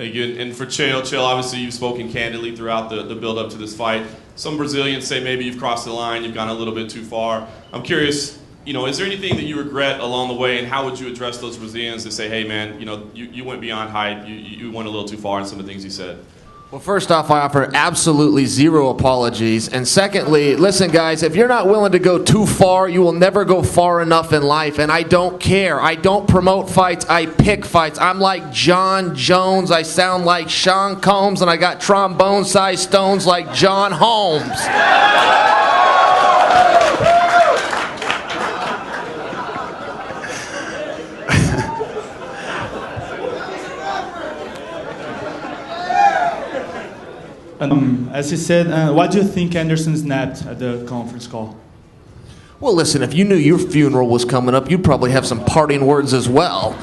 Thank you. And for Chael, obviously you've spoken candidly throughout the build-up to this fight. Some Brazilians say maybe you've crossed the line, you've gone a little bit too far. I'm curious, is there anything that you regret along the way, and how would you address those Brazilians that say, hey man, you went beyond hype, you went a little too far in some of the things you said? Well, first off, I offer absolutely zero apologies. And secondly, listen, guys, if you're not willing to go too far, you will never go far enough in life. And I don't care. I don't promote fights. I pick fights. I'm like John Jones. I sound like Sean Combs. And I got trombone-sized stones like John Holmes. As he said, what do you think Anderson snapped at the conference call? Well, listen, if you knew your funeral was coming up, you'd probably have some parting words as well.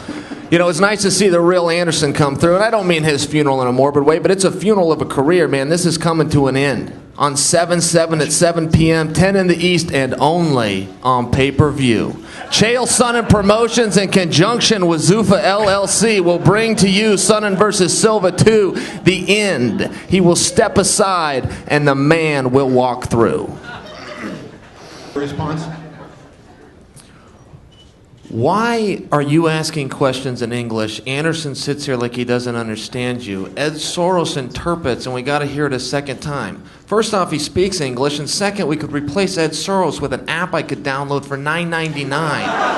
It's nice to see the real Anderson come through, and I don't mean his funeral in a morbid way, but it's a funeral of a career, man. This is coming to an end on 7/7 at 7 p.m., 10 in the East, and only on pay-per-view. Chael Sonnen Promotions, in conjunction with Zuffa LLC, will bring to you Sonnen vs. Silva 2, The End. He will step aside, and the man will walk through. Response? Why are you asking questions in English? Anderson sits here like he doesn't understand you. Ed Soros interprets, and we got to hear it a second time. First off, he speaks English, and second, we could replace Ed Soros with an app I could download for $9.99.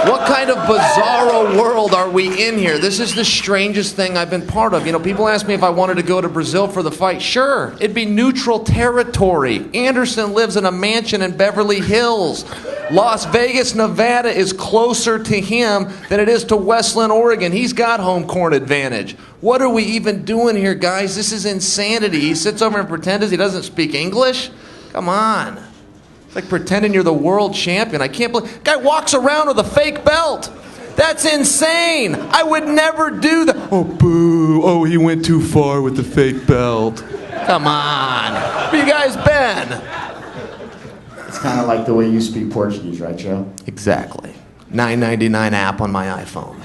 What kind of bizarro world are we in here? This is the strangest thing I've been part of. People ask me if I wanted to go to Brazil for the fight. Sure, it'd be neutral territory. Anderson lives in a mansion in Beverly Hills. Las Vegas, Nevada is closer to him than it is to Westland, Oregon. He's got home court advantage. What are we even doing here, guys? This is insanity. He sits over and pretends he doesn't speak English? Come on. It's like pretending you're the world champion. I can't believe... Guy walks around with a fake belt. That's insane. I would never do that. Oh, boo. Oh, he went too far with the fake belt. Come on. Where you guys been? It's kind of like the way you speak Portuguese, right, Joe? Exactly. $9.99 app on my iPhone.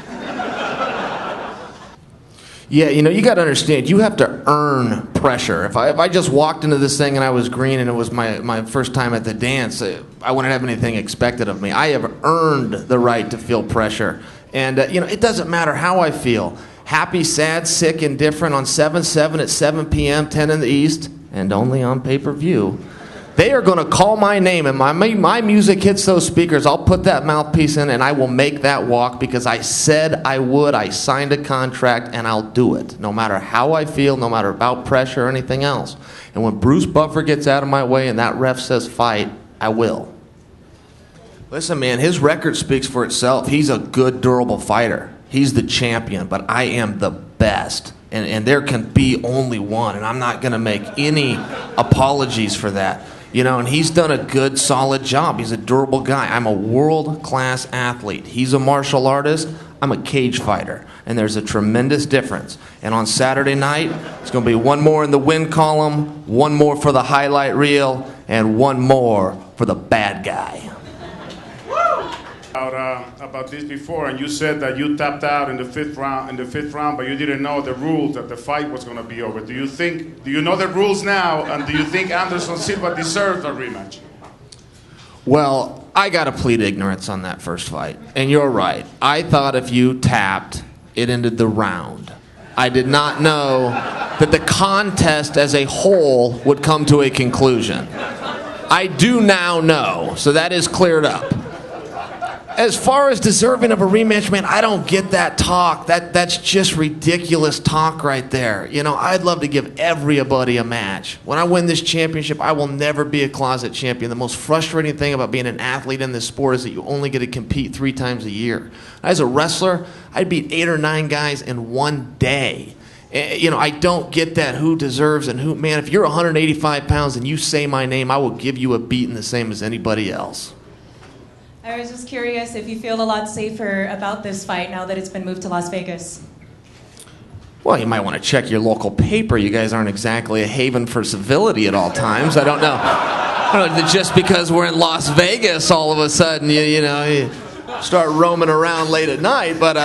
Yeah, you got to understand, you have to earn pressure. If I just walked into this thing and I was green and it was my first time at the dance, I wouldn't have anything expected of me. I have earned the right to feel pressure. And, it doesn't matter how I feel. Happy, sad, sick, indifferent on 7/7 at 7 p.m., 10 in the East, and only on pay-per-view. They are going to call my name, and my music hits those speakers. I'll put that mouthpiece in, and I will make that walk because I said I would. I signed a contract, and I'll do it, no matter how I feel, no matter about pressure or anything else. And when Bruce Buffer gets out of my way and that ref says fight, I will. Listen, man, his record speaks for itself. He's a good, durable fighter. He's the champion, but I am the best. And there can be only one, and I'm not going to make any apologies for that. And he's done a good, solid job. He's a durable guy. I'm a world-class athlete. He's a martial artist. I'm a cage fighter. And there's a tremendous difference. And on Saturday night, it's going to be one more in the win column, one more for the highlight reel, and one more for the bad guy. About this before, and you said that you tapped out in the fifth round, but you didn't know the rules, that the fight was going to be over. Do you know the rules now, and do you think Anderson Silva deserves a rematch? Well, I got to plead ignorance on that first fight, and you're right. I thought if you tapped, it ended the round. I did not know that the contest as a whole would come to a conclusion. I do now know, so that is cleared up. As far as deserving of a rematch, man, I don't get that talk. That's just ridiculous talk right there. I'd love to give everybody a match. When I win this championship, I will never be a closet champion. The most frustrating thing about being an athlete in this sport is that you only get to compete 3 times a year. As a wrestler, I'd beat 8 or 9 guys in one day. I don't get that who deserves and who. Man, if you're 185 pounds and you say my name, I will give you a beating the same as anybody else. I was just curious if you feel a lot safer about this fight now that it's been moved to Las Vegas. Well, you might want to check your local paper. You guys aren't exactly a haven for civility at all times. I don't know. Just because we're in Las Vegas, all of a sudden, you start roaming around late at night. But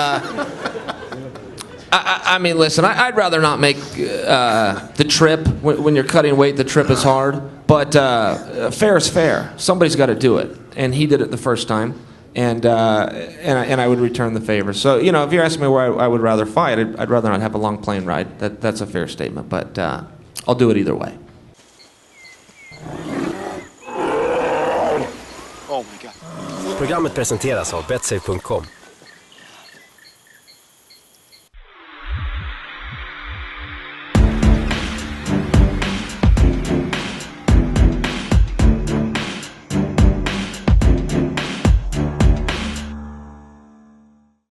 I mean, listen, I'd rather not make the trip. When you're cutting weight, the trip is hard. But fair is fair. Somebody's got to do it. And he did it the first time. And I would return the favor. So, you know, if you're asking me where I would rather fight, I'd rather not have a long plane ride. That's a fair statement. But I'll do it either way. Programmet presenteras av Betsay.com.